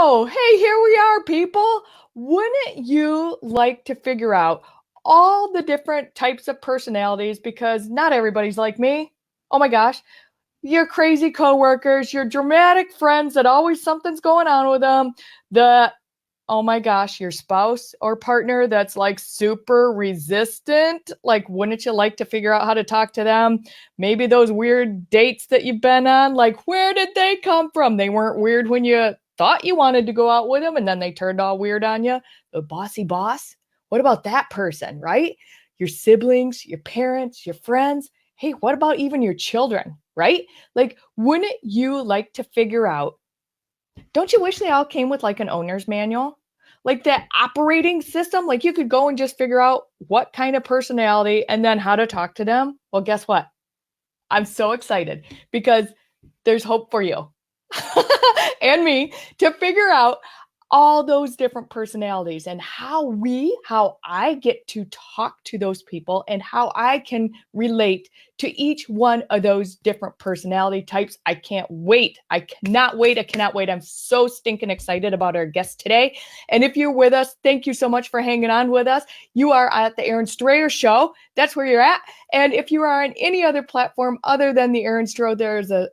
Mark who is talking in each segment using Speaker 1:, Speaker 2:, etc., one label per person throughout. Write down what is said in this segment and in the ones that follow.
Speaker 1: So, hey, here we are, people. Wouldn't you like to figure out all the different types of personalities? Because not everybody's like me. Oh my gosh. Your crazy coworkers, your dramatic friends that always something's going on with them, the oh my gosh, your spouse or partner that's like super resistant. Like, wouldn't you like to figure out how to talk to them? Maybe those weird dates that you've been on, like, where did they come from? They weren't weird when you thought you wanted to go out with them and then they turned all weird on you. The bossy boss. What about that person, right? Your siblings, your parents, your friends. Hey, what about even your children, right? Like, wouldn't you like to figure out? Don't you wish they all came with like an owner's manual? Like that operating system, like you could go and just figure out what kind of personality and then how to talk to them. Well, guess what? I'm so excited because there's hope for you and me to figure out all those different personalities and how I get to talk to those people and how I can relate to each one of those different personality types. I can't wait. I cannot wait. I cannot wait. I'm so stinking excited about our guest today. And if you're with us, thank you so much for hanging on with us. You are at the Aaron Strayer Show. That's where you're at. And if you are on any other platform other than the Aaron Strayer, there's a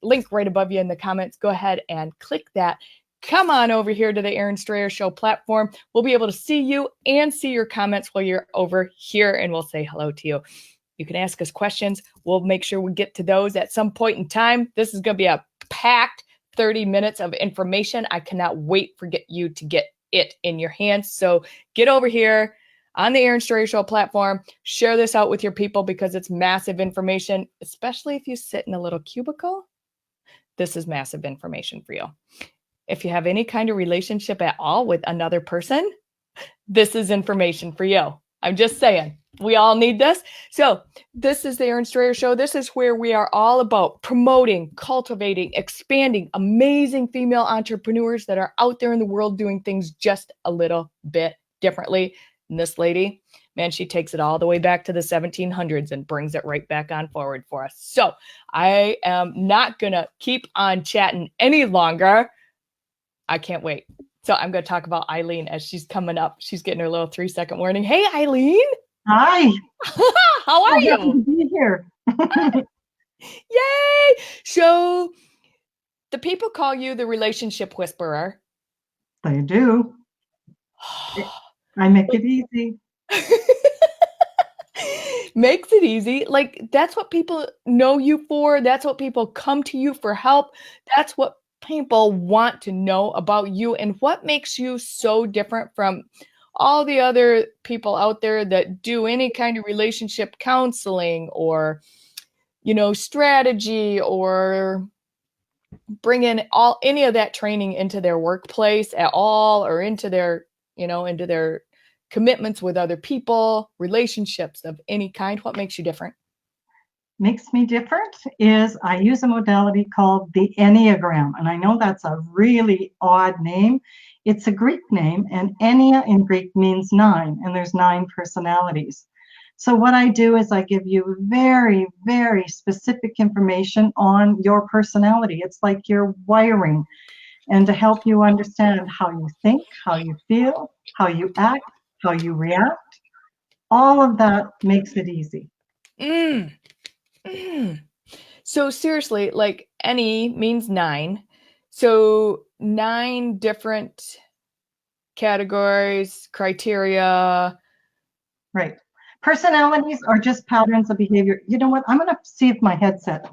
Speaker 1: link right above you in the comments. Go ahead and click that. Come on over here to the Aaron Strayer Show platform. We'll be able to see you and see your comments while you're over here, and we'll say hello to you. You can ask us questions. We'll make sure we get to those at some point in time. This is going to be a packed 30 minutes of information. I cannot wait for you to get it in your hands. So get over here on the Aaron Strayer Show platform. Share this out with your people because it's massive information, especially if you sit in a little cubicle. This is massive information for you. If you have any kind of relationship at all with another person, this is information for you. I'm just saying, we all need this. So this is the Aaron Strayer Show. This is where we are all about promoting, cultivating, expanding amazing female entrepreneurs that are out there in the world doing things just a little bit differently. And this lady, man, she takes it all the way back to the 1700s and brings it right back on forward for us. So I am not going to keep on chatting any longer. I can't wait. So I'm going to talk about Eileen as she's coming up. She's getting her little 3-second warning. Hey, Eileen.
Speaker 2: Hi.
Speaker 1: How are you?
Speaker 2: Happy to be here.
Speaker 1: Yay. So the people call you the relationship whisperer.
Speaker 2: They do. I make it easy.
Speaker 1: Makes it easy. Like, that's what people know you for. That's what people come to you for help. That's what people want to know about you and what makes you so different from all the other people out there that do any kind of relationship counseling or, strategy or bring in any of that training into their workplace at all or into their, into their commitments with other people, relationships of any kind. What makes you different?
Speaker 2: Makes me different is I use a modality called the Enneagram. And I know that's a really odd name. It's a Greek name, and Ennea in Greek means 9, and there's 9 personalities. So what I do is I give you very, very specific information on your personality. It's like your wiring, and to help you understand how you think, how you feel, how you act, how you react. All of that makes it easy.
Speaker 1: So seriously, like any means 9. So 9 different categories, criteria.
Speaker 2: Right. Personalities are just patterns of behavior. You know what? I'm going to see if my headset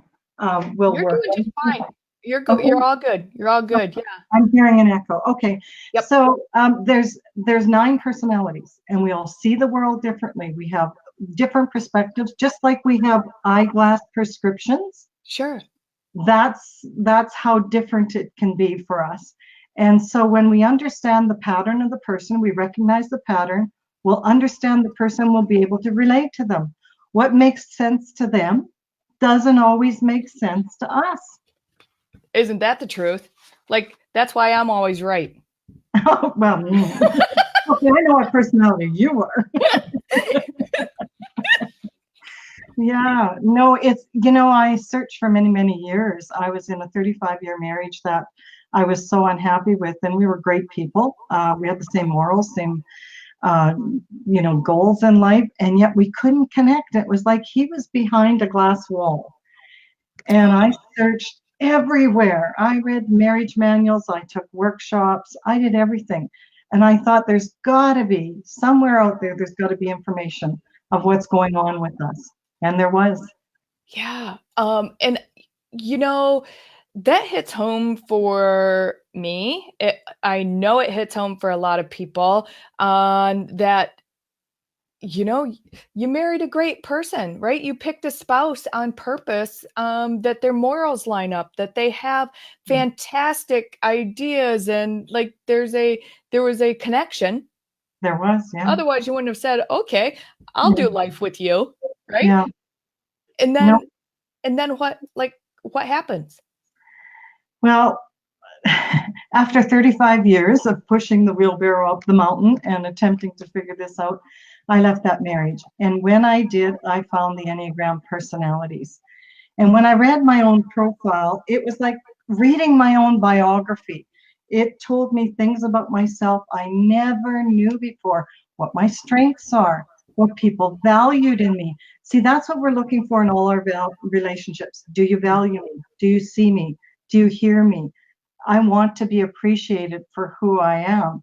Speaker 2: will
Speaker 1: You're
Speaker 2: work.
Speaker 1: Doing just fine. You're good.
Speaker 2: Okay.
Speaker 1: You're all good. You're all good. Yeah.
Speaker 2: I'm hearing an echo. Okay.
Speaker 1: Yep.
Speaker 2: So there's 9 personalities, and we all see the world differently. We have different perspectives, just like we have eyeglass prescriptions.
Speaker 1: Sure.
Speaker 2: That's how different it can be for us. And so when we understand the pattern of the person, we recognize the pattern, we'll understand the person, we'll be able to relate to them. What makes sense to them doesn't always make sense to us.
Speaker 1: Isn't that the truth? Like, that's why I'm always right.
Speaker 2: Oh, well, okay, I know what personality you are. Yeah, no, it's, I searched for many, many years. I was in a 35-year marriage that I was so unhappy with, and we were great people. We had the same morals, same goals in life, and yet we couldn't connect. It was like he was behind a glass wall. And I searched everywhere. I read marriage manuals, I took workshops, I did everything. And I thought there's got to be somewhere out there, there's got to be information of what's going on with us. And there was.
Speaker 1: Yeah. And that hits home for me. I know it hits home for a lot of people on that. You married a great person, right? You picked a spouse on purpose, that their morals line up, that they have fantastic ideas, and like there was a connection.
Speaker 2: There was, yeah.
Speaker 1: Otherwise, you wouldn't have said, "Okay, I'll do life with you," right?
Speaker 2: Yeah.
Speaker 1: And
Speaker 2: No.
Speaker 1: then what happens?
Speaker 2: Well, after 35 years of pushing the wheelbarrow up the mountain and attempting to figure this out, I left that marriage. And when I did, I found the Enneagram personalities. And when I read my own profile, it was like reading my own biography. It told me things about myself I never knew before, what my strengths are, what people valued in me. See, that's what we're looking for in all our relationships. Do you value me? Do you see me? Do you hear me? I want to be appreciated for who I am.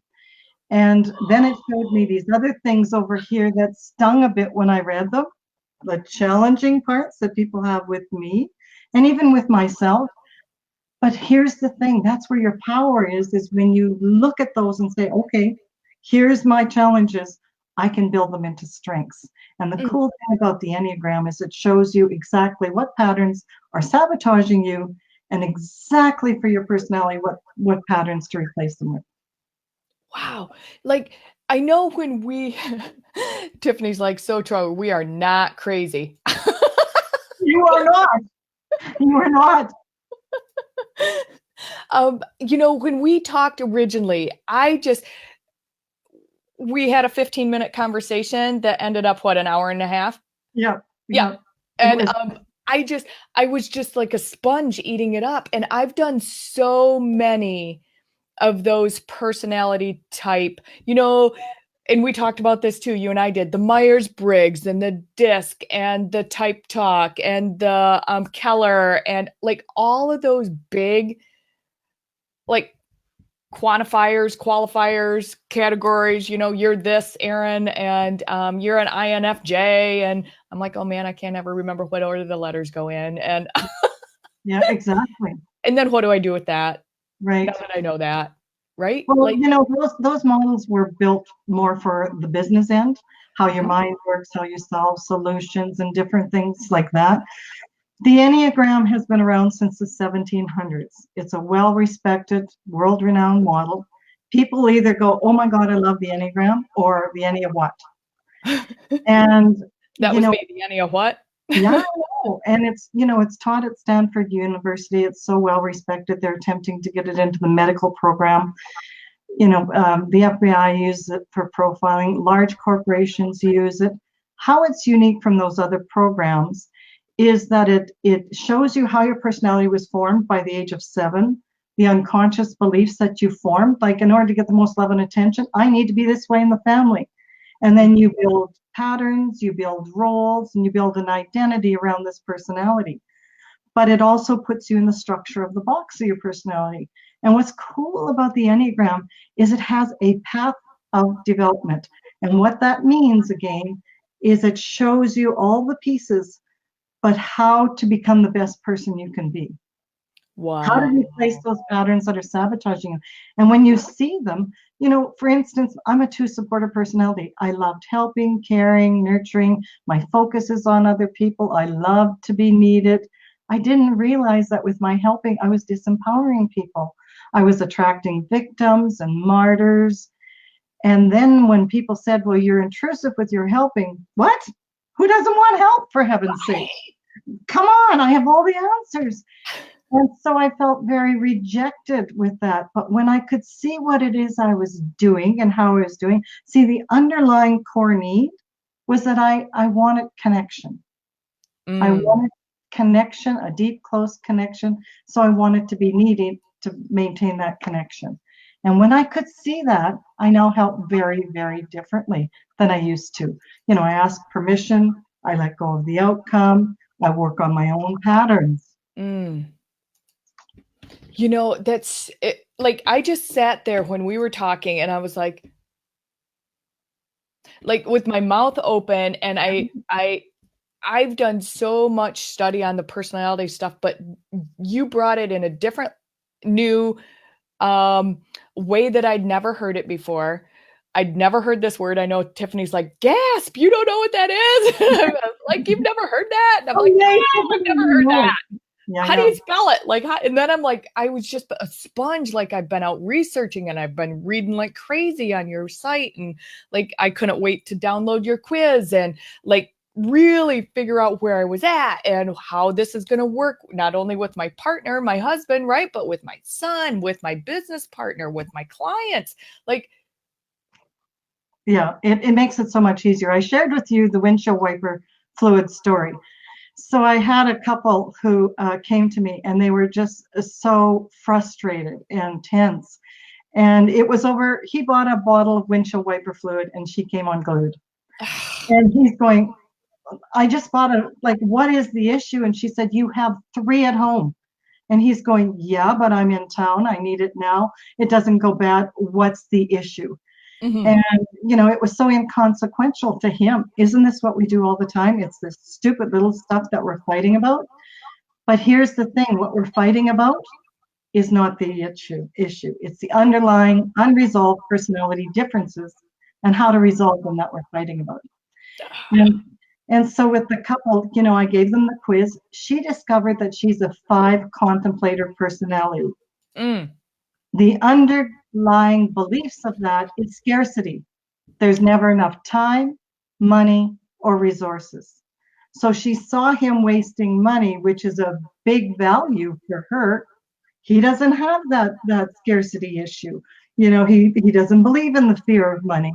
Speaker 2: And then it showed me these other things over here that stung a bit when I read them, the challenging parts that people have with me and even with myself. But here's the thing, that's where your power is when you look at those and say, okay, here's my challenges. I can build them into strengths. And the cool thing about the Enneagram is it shows you exactly what patterns are sabotaging you and exactly for your personality, what patterns to replace them with.
Speaker 1: Wow. Like, I know when Tiffany's like, so true, we are not crazy.
Speaker 2: You are not. You are not.
Speaker 1: When we talked originally, we had a 15-minute conversation that ended up, an hour and a half?
Speaker 2: Yeah.
Speaker 1: Yeah. And I was just like a sponge eating it up. And I've done so many of those personality type, and we talked about this too, you and I did, the Myers-Briggs and the DISC and the type talk and the Keller, and like all of those big like qualifiers, categories, you're this, Aaron, and you're an INFJ. And I'm like, oh man, I can't ever remember what order the letters go in. And
Speaker 2: yeah, exactly.
Speaker 1: And then what do I do with that?
Speaker 2: Right.
Speaker 1: Now that I know that, right?
Speaker 2: Well, those models were built more for the business end, how your mind works, how you solve solutions and different things like that. The Enneagram has been around since the 1700s. It's a well-respected, world-renowned model. People either go, oh my God, I love the Enneagram, or the Ennea what? And
Speaker 1: that was me, the Ennea what?
Speaker 2: Yeah, I know. And it's taught at Stanford University. It's so well respected. They're attempting to get it into the medical program. The FBI uses it for profiling. Large corporations use it. How it's unique from those other programs is that it shows you how your personality was formed by the age of 7, the unconscious beliefs that you formed. Like, in order to get the most love and attention, I need to be this way in the family. And then you build patterns, you build roles, and you build an identity around this personality. But it also puts you in the structure of the box of your personality. And what's cool about the Enneagram is it has a path of development. And what that means, again, is it shows you all the pieces, but how to become the best person you can be.
Speaker 1: Wow.
Speaker 2: How to replace those patterns that are sabotaging you. And when you see them, for instance, I'm a 2 supporter personality. I loved helping, caring, nurturing. My focus is on other people. I love to be needed. I didn't realize that with my helping, I was disempowering people. I was attracting victims and martyrs. And then when people said, well, you're intrusive with your helping, what? Who doesn't want help, for heaven's sake? Come on, I have all the answers. And so I felt very rejected with that. But when I could see what it is I was doing and how I was doing, see, the underlying core need was that I wanted connection. I wanted connection, a deep, close connection. So I wanted to be needed. to maintain that connection. And when I could see that, I now help very, very differently than I used to. I ask permission, I let go of the outcome, I work on my own patterns.
Speaker 1: That's it. Like, I just sat there when we were talking and I was like with my mouth open, and I've done so much study on the personality stuff, but you brought it in a different, new way that I'd never heard it before. I'd never heard this word. I know Tiffany's like, gasp, you don't know what that is? Like, you've never heard that? And I'm like, no, I've never heard that.
Speaker 2: Yeah,
Speaker 1: how do you spell it? Like, and then I'm like, I was just a sponge. Like, I've been out researching and I've been reading like crazy on your site. And like, I couldn't wait to download your quiz and like really figure out where I was at and how this is going to work, not only with my partner, my husband, right, but with my son, with my business partner, with my clients. Like,
Speaker 2: yeah, it makes it so much easier. I shared with you the windshield wiper fluid story. So I had a couple who came to me and they were just so frustrated and tense. And it was over, he bought a bottle of windshield wiper fluid and she came unglued. And he's going, I just bought like, what is the issue? And she said, you have 3 at home. And he's going, yeah, but I'm in town. I need it now. It doesn't go bad. What's the issue? Mm-hmm. And, it was so inconsequential to him. Isn't this what we do all the time? It's this stupid little stuff that we're fighting about. But here's the thing. What we're fighting about is not the issue. It's the underlying unresolved personality differences and how to resolve them that we're fighting about. And so with the couple, I gave them the quiz. She discovered that she's a 5 contemplator personality. The underlying beliefs of that is scarcity. There's never enough time, money, or resources. So she saw him wasting money, which is a big value for her. He doesn't have that scarcity issue. He doesn't believe in the fear of money.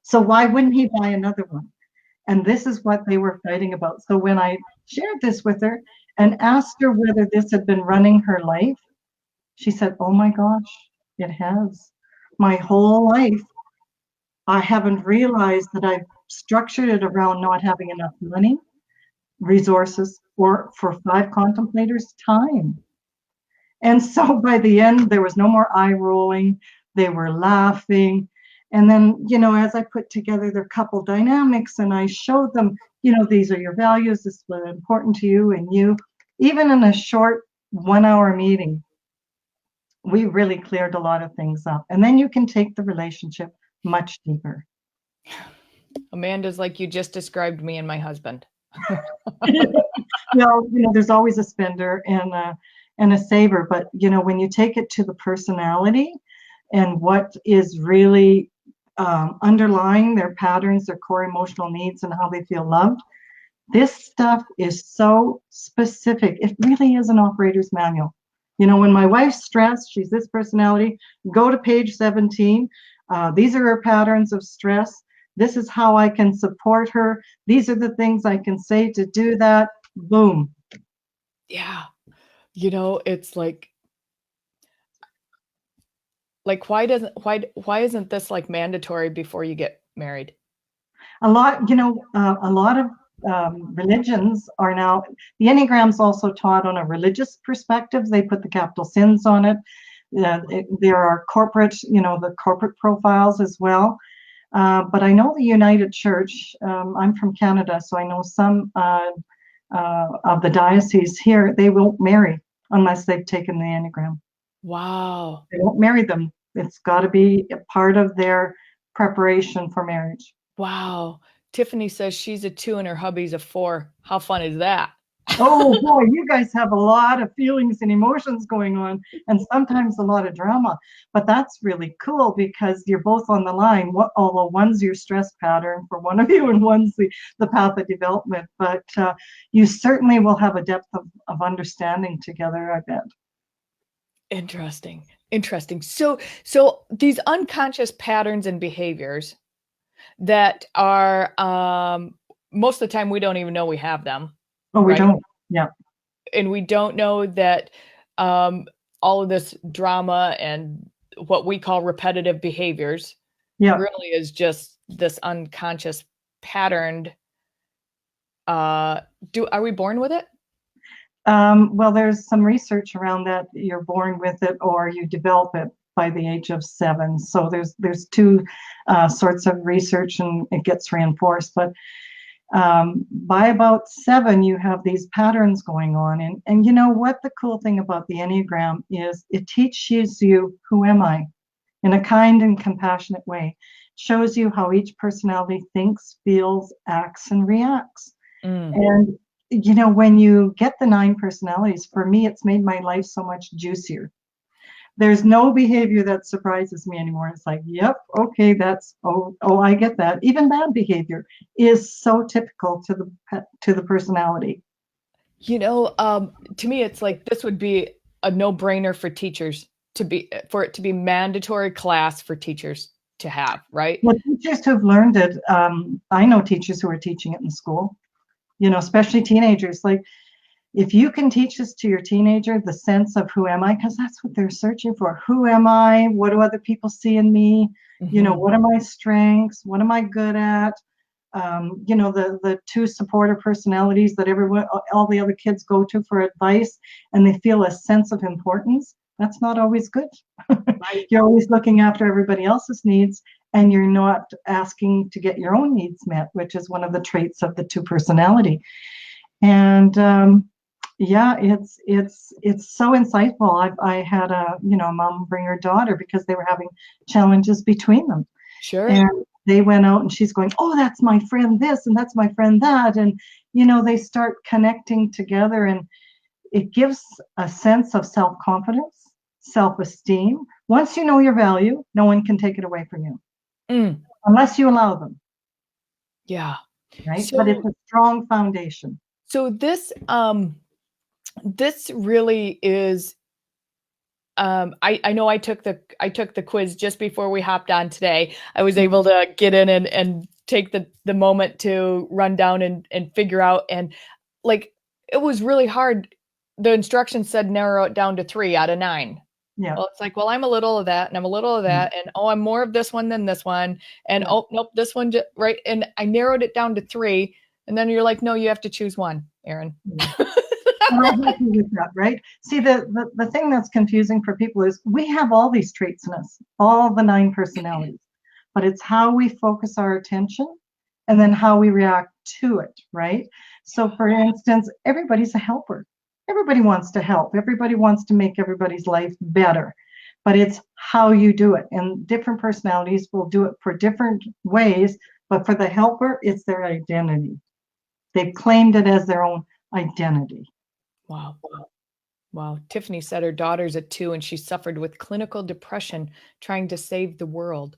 Speaker 2: So why wouldn't he buy another one? And this is what they were fighting about. So when I shared this with her and asked her whether this had been running her life, she said, oh my gosh, it has. My whole life, I haven't realized that I've structured it around not having enough money, resources, or for 5 contemplators, time. And so by the end, there was no more eye rolling. They were laughing. And then, as I put together their couple dynamics and I showed them, these are your values, this is what's important to you and you, even in a short 1-hour meeting, we really cleared a lot of things up. And then you can take the relationship much deeper.
Speaker 1: Amanda's like, you just described me and my husband.
Speaker 2: Well, there's always a spender and a saver, but when you take it to the personality and what is really underlying their patterns, their core emotional needs, and how they feel loved, this stuff is so specific. It really is an operator's manual. When my wife's stressed, she's this personality, go to page 17. These are her patterns of stress. This is how I can support her. These are the things I can say to do that. Boom.
Speaker 1: Yeah. It's like why isn't this like mandatory before you get married?
Speaker 2: A lot of religions are now, the Enneagram's also taught on a religious perspective. They put the capital sins on it. There are corporate, the corporate profiles as well. But I know the United Church, I'm from Canada, so I know some of the dioceses here, they won't marry unless they've taken the Enneagram.
Speaker 1: Wow.
Speaker 2: They won't marry them. It's got to be a part of their preparation for marriage.
Speaker 1: Wow. Tiffany says she's a 2 and her hubby's a 4. How fun is that?
Speaker 2: Oh boy, you guys have a lot of feelings and emotions going on, and sometimes a lot of drama. But that's really cool because you're both on the line. Although one's your stress pattern for one of you, and one's the path of development. But you certainly will have a depth of understanding together, I bet.
Speaker 1: Interesting. So these unconscious patterns and behaviors that are most of the time we don't even know we have them.
Speaker 2: Oh, we don't. Yeah.
Speaker 1: And we don't know that all of this drama and what we call repetitive behaviors
Speaker 2: Yeah.
Speaker 1: really is just this unconscious patterned are we born with it?
Speaker 2: Well, there's some research around that. You're born with it or you develop it by the age of 7. So there's two sorts of research, and it gets reinforced. But by about 7, you have these patterns going on. And you know what the cool thing about the Enneagram is? It teaches you, who am I, in a kind and compassionate way. Shows you how each personality thinks, feels, acts, and reacts. And you know, when you get the 9 personalities, for me, it's made my life so much juicier. There's no behavior that surprises me anymore. It's like, yep, okay, that's I get that. Even bad behavior is so typical to the personality.
Speaker 1: You know, to me, it's like this would be a no-brainer for teachers for it to be mandatory class for teachers to have, right?
Speaker 2: Well, teachers who've learned it, I know teachers who are teaching it in school, you know, especially teenagers. Like, if you can teach this to your teenager, the sense of who am I, because that's what they're searching for. Who am I? What do other people see in me? You know, what are my strengths? What am I good at? You know, the 2 supporter personalities that all the other kids go to for advice, and they feel a sense of importance. That's not always good. Right. You're always looking after everybody else's needs, and you're not asking to get your own needs met, which is one of the traits of the 2 personality. And yeah, it's so insightful. I had a mom bring her daughter because they were having challenges between them.
Speaker 1: Sure.
Speaker 2: And they went out and she's going, oh, that's my friend this and that's my friend that. And, you know, they start connecting together, and it gives a sense of self-confidence, self-esteem. Once you know your value, no one can take it away from you unless you allow them.
Speaker 1: Yeah.
Speaker 2: Right. But it's a strong foundation.
Speaker 1: So this really is I know I took the quiz just before we hopped on today. I was able to get in and take the moment to run down and figure out, and like it was really hard. The instructions said narrow it down to 3 out of 9.
Speaker 2: Yeah.
Speaker 1: Well, it's like, well, I'm a little of that and I'm a little of that, and I'm more of this one than this one, and oh nope, this one right. And I narrowed it down to 3, and then you're like, no, you have to choose one, Erin.
Speaker 2: And I'm happy with that, right? See, the thing that's confusing for people is we have all these traits in us, all the 9 personalities, but it's how we focus our attention and then how we react to it, right? So for instance, everybody's a helper. Everybody wants to help. Everybody wants to make everybody's life better, but it's how you do it. And different personalities will do it for different ways, but for the helper, it's their identity. They've claimed it as their own identity.
Speaker 1: Wow. Wow. Tiffany said her daughter's at 2 and she suffered with clinical depression trying to save the world.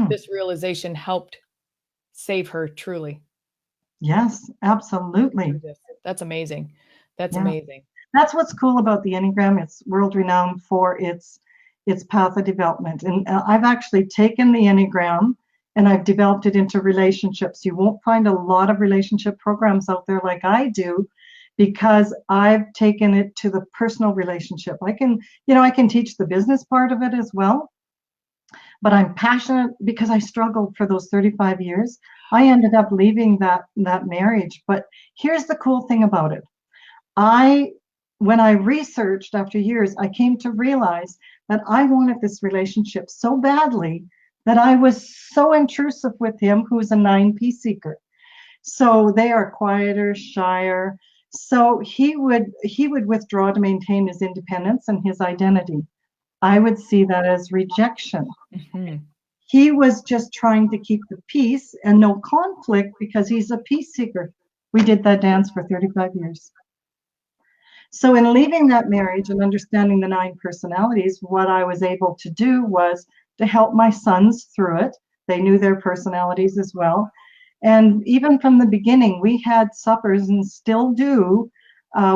Speaker 1: This realization helped save her truly.
Speaker 2: Yes, absolutely.
Speaker 1: That's amazing. That's amazing.
Speaker 2: That's what's cool about the Enneagram. It's world renowned for its path of development. And I've actually taken the Enneagram and I've developed it into relationships. You won't find a lot of relationship programs out there like I do, because I've taken it to the personal relationship. I can teach the business part of it as well, but I'm passionate because I struggled for those 35 years. I ended up leaving that marriage. But here's the cool thing about it. When I researched after years, I came to realize that I wanted this relationship so badly that I was so intrusive with him, who's a 9 peace seeker. So they are quieter, shyer. So he would withdraw to maintain his independence and his identity. I would see that as rejection. He was just trying to keep the peace and no conflict because he's a peace seeker. We did that dance for 35 years. So in leaving that marriage and understanding the 9 personalities, what I was able to do was to help my sons through it. They knew their personalities as well. And even from the beginning, we had suppers and still do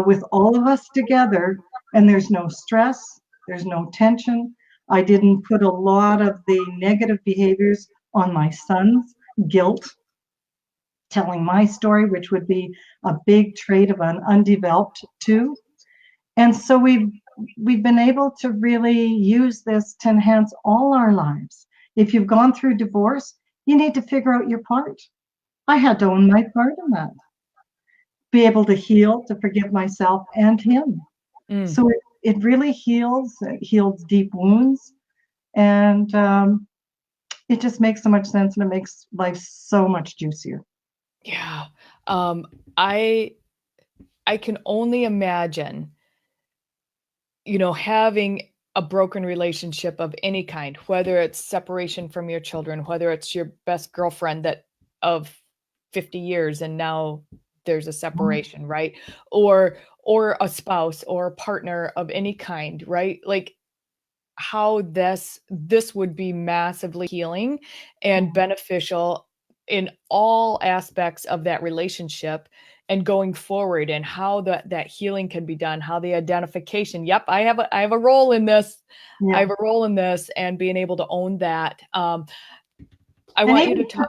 Speaker 2: with all of us together. And there's no stress, there's no tension. I didn't put a lot of the negative behaviors on my sons, guilt, telling my story, which would be a big trait of an undeveloped 2. And so we've we've been able to really use this to enhance all our lives. If you've gone through divorce, you need to figure out your part. I had to own my part in that, be able to heal, to forgive myself and him.
Speaker 1: Mm.
Speaker 2: So it really heals, it heals deep wounds, and it just makes so much sense, and it makes life so much juicier.
Speaker 1: Yeah. I can only imagine, having a broken relationship of any kind, whether it's separation from your children, whether it's your best girlfriend of 50 years and now there's a separation, right? Or a spouse or a partner of any kind, right? Like how this would be massively healing and beneficial in all aspects of that relationship and going forward, and how that healing can be done, how the identification, yep, I have a role in this. I
Speaker 2: Yeah.
Speaker 1: have a role in this, and being able to own that. I
Speaker 2: And
Speaker 1: want you to talk.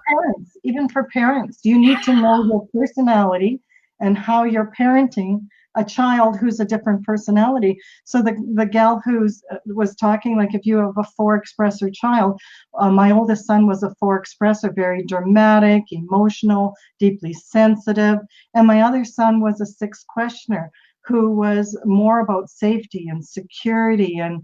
Speaker 2: even for parents, you need to know your personality and how you're parenting a child who's a different personality. So the gal who's was talking, like if you have a 4 expressor child, my oldest son was a 4 expressor, very dramatic, emotional, deeply sensitive, and my other son was a 6 questioner who was more about safety and security, and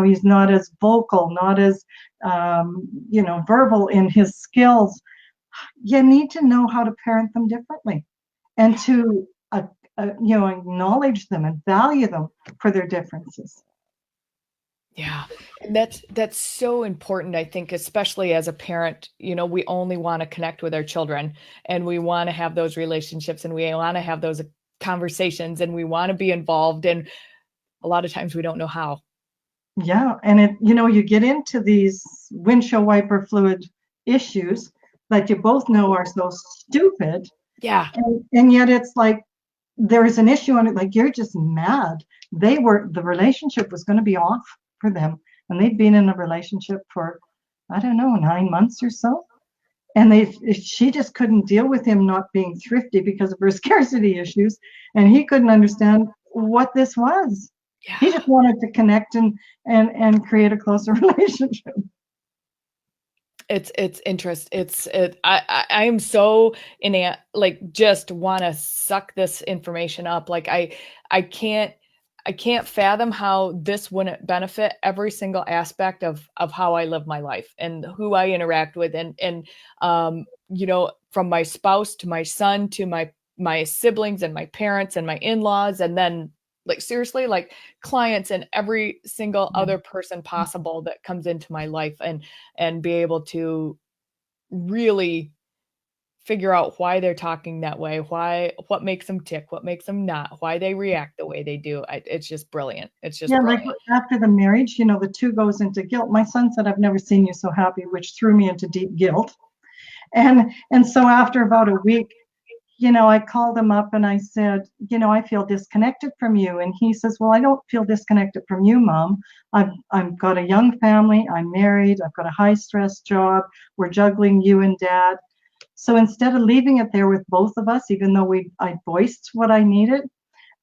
Speaker 2: he's not as vocal, not as verbal in his skills. You need to know how to parent them differently, and to acknowledge them and value them for their differences.
Speaker 1: Yeah, and that's so important, I think, especially as a parent. We only want to connect with our children, and we want to have those relationships, and we want to have those conversations, and we want to be involved, and a lot of times we don't know how.
Speaker 2: Yeah, and you get into these windshield wiper fluid issues that you both know are so stupid,
Speaker 1: Yeah.
Speaker 2: and yet it's like there is an issue on it, like you're just mad. The relationship was going to be off for them, and they'd been in a relationship for, I don't know, 9 months or so, and she just couldn't deal with him not being thrifty because of her scarcity issues, and he couldn't understand what this was. He
Speaker 1: Yeah.
Speaker 2: just wanted to connect and create a closer relationship.
Speaker 1: It's interest. I am so in a, like, just want to suck this information up. Like I can't fathom how this wouldn't benefit every single aspect of how I live my life and who I interact with, and from my spouse to my son to my siblings and my parents and my in-laws, and then, like, seriously, like, clients and every single other person possible that comes into my life, and be able to really figure out why they're talking that way, what makes them tick, what makes them not, why they react the way they do. It's just brilliant. It's just
Speaker 2: Yeah, like
Speaker 1: brilliant.
Speaker 2: after the marriage, the two goes into guilt. My son said, "I've never seen you so happy," which threw me into deep guilt. And so after about a week, I called him up and I said, "I feel disconnected from you." And he says, "Well, I don't feel disconnected from you, Mom. I've got a young family. I'm married. I've got a high stress job. We're juggling you and Dad." So instead of leaving it there with both of us, even though I voiced what I needed,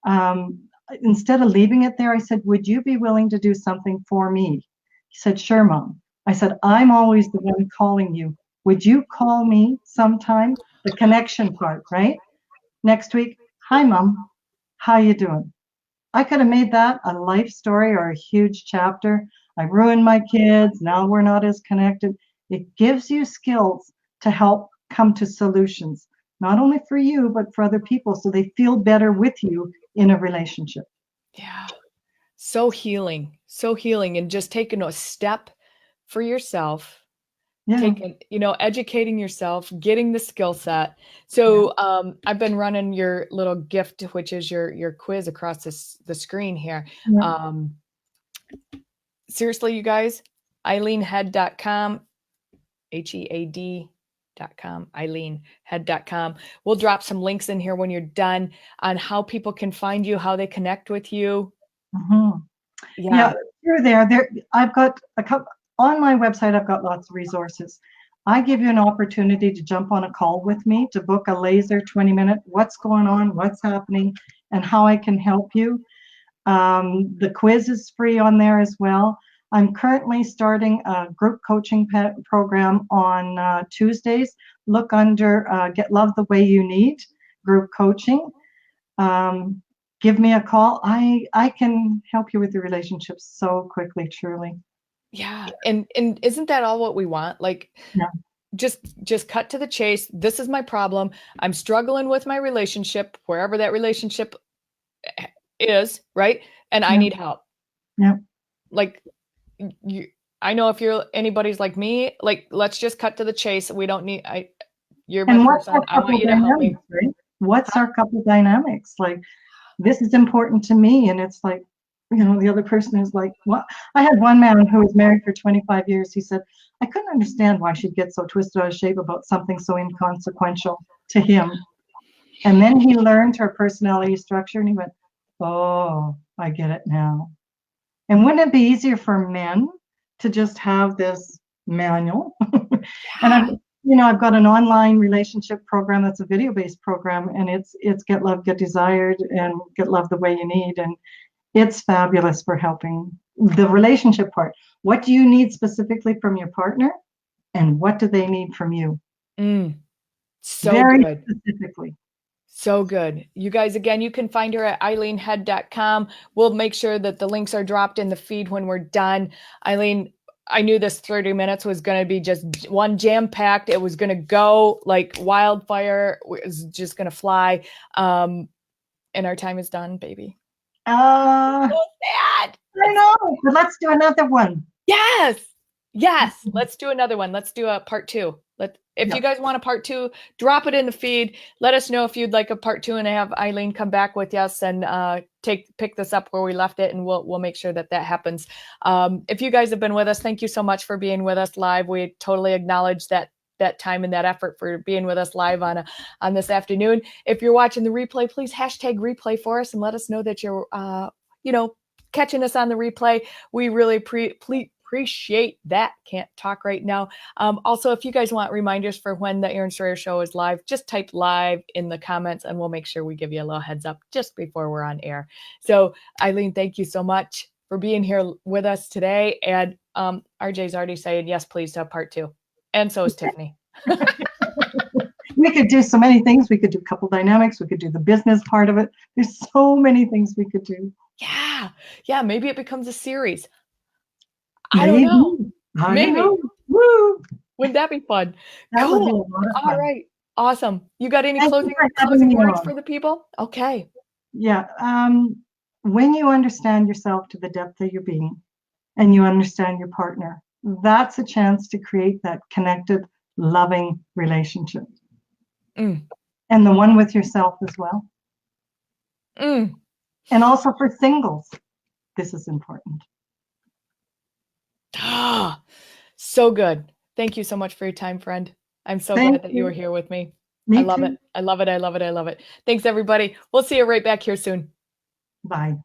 Speaker 2: um, instead of leaving it there, I said, "Would you be willing to do something for me?" He said, "Sure, Mom." I said, "I'm always the one calling you. Would you call me sometime?" The connection part, right? Next week, "Hi, Mom. How you doing?" I could have made that a life story or a huge chapter. I ruined my kids. Now we're not as connected. It gives you skills to help come to solutions, not only for you, but for other people, so they feel better with you in a relationship.
Speaker 1: Yeah. So healing. So healing, and just taking a step for yourself,
Speaker 2: Yeah,
Speaker 1: taking, educating yourself, getting the skill set.
Speaker 2: yeah,
Speaker 1: So I've been running your little gift, which is your quiz, across the screen here.
Speaker 2: yeah.
Speaker 1: Um, seriously, you guys, eileenhead.com, HEAD.com, eileenhead.com. We'll drop some links in here when you're done on how people can find you, how they connect with you.
Speaker 2: Mhm. Yeah,
Speaker 1: Yeah.
Speaker 2: you're there. I've got a couple on my website. I've got lots of resources. I give you an opportunity to jump on a call with me, to book a laser 20-minute. What's going on? What's happening? And how I can help you. The quiz is free on there as well. I'm currently starting a group coaching program on Tuesdays. Look under Get Love the Way You Need, group coaching. Give me a call. I can help you with your relationships so quickly, truly.
Speaker 1: Yeah. And isn't that all what we want? Like,
Speaker 2: Yeah.
Speaker 1: just cut to the chase. This is my problem. I'm struggling with my relationship, wherever that relationship is, right? And I
Speaker 2: Yeah.
Speaker 1: need help.
Speaker 2: Yeah.
Speaker 1: Like, I know if you're anybody's like me, like, let's just cut to the chase. We don't need, you're my
Speaker 2: And what's
Speaker 1: person.
Speaker 2: our
Speaker 1: I want
Speaker 2: couple
Speaker 1: you to help me.
Speaker 2: dynamics, right? What's our couple dynamics? Like, this is important to me. And it's like, the other person is like, what? I had one man who was married for 25 years. He said, I couldn't understand why she'd get so twisted out of shape about something so inconsequential to him. And then he learned her personality structure and he went, oh, I get it now. And wouldn't it be easier for men to just have this manual? And I've got an online relationship program that's a video-based program, and it's Get Love, Get Desired, and Get Love the Way You Need, and it's fabulous for helping the relationship part. What do you need specifically from your partner, and what do they need from you?
Speaker 1: So
Speaker 2: very
Speaker 1: good.
Speaker 2: Specifically.
Speaker 1: So good. You guys, again, you can find her at eileenhead.com. We'll make sure that the links are dropped in the feed when we're done. Eileen, I knew this 30 minutes was going to be just one jam-packed. It was going to go like wildfire. It was just going to fly. And our time is done, baby.
Speaker 2: So sad. I know, but let's do another one.
Speaker 1: Yes. Let's do another one. Let's do a part 2. If you guys want a part 2, drop it in the feed. Let us know if you'd like a part 2 and have Eileen come back with us and pick this up where we left it, and we'll make sure that happens. If you guys have been with us, thank you so much for being with us live. We totally acknowledge that time and that effort for being with us live on this afternoon. If you're watching the replay, please hashtag replay for us and let us know that you're catching us on the replay. We really appreciate that. Can't talk right now. Also, if you guys want reminders for when the Erin Sawyer Show is live, just type live in the comments and we'll make sure we give you a little heads up just before we're on air. So Eileen, thank you so much for being here with us today. And RJ's already saying, yes, please have part 2. And so is Tiffany.
Speaker 2: We could do so many things. We could do couple dynamics. We could do the business part of it. There's so many things we could do.
Speaker 1: Yeah. Maybe it becomes a series.
Speaker 2: Maybe.
Speaker 1: I don't know.
Speaker 2: Maybe. Woo!
Speaker 1: Wouldn't that be fun?
Speaker 2: That would be a lot of fun.
Speaker 1: All right. Awesome. You got any closing words for the people? Okay.
Speaker 2: Yeah. When you understand yourself to the depth of your being and you understand your partner, that's a chance to create that connected, loving relationship. And the one with yourself as well. And also for singles, this is important.
Speaker 1: So good. Thank you so much for your time, friend. I'm so glad that you were here with me. I love it. I love it. Thanks, everybody. We'll see you right back here soon.
Speaker 2: Bye.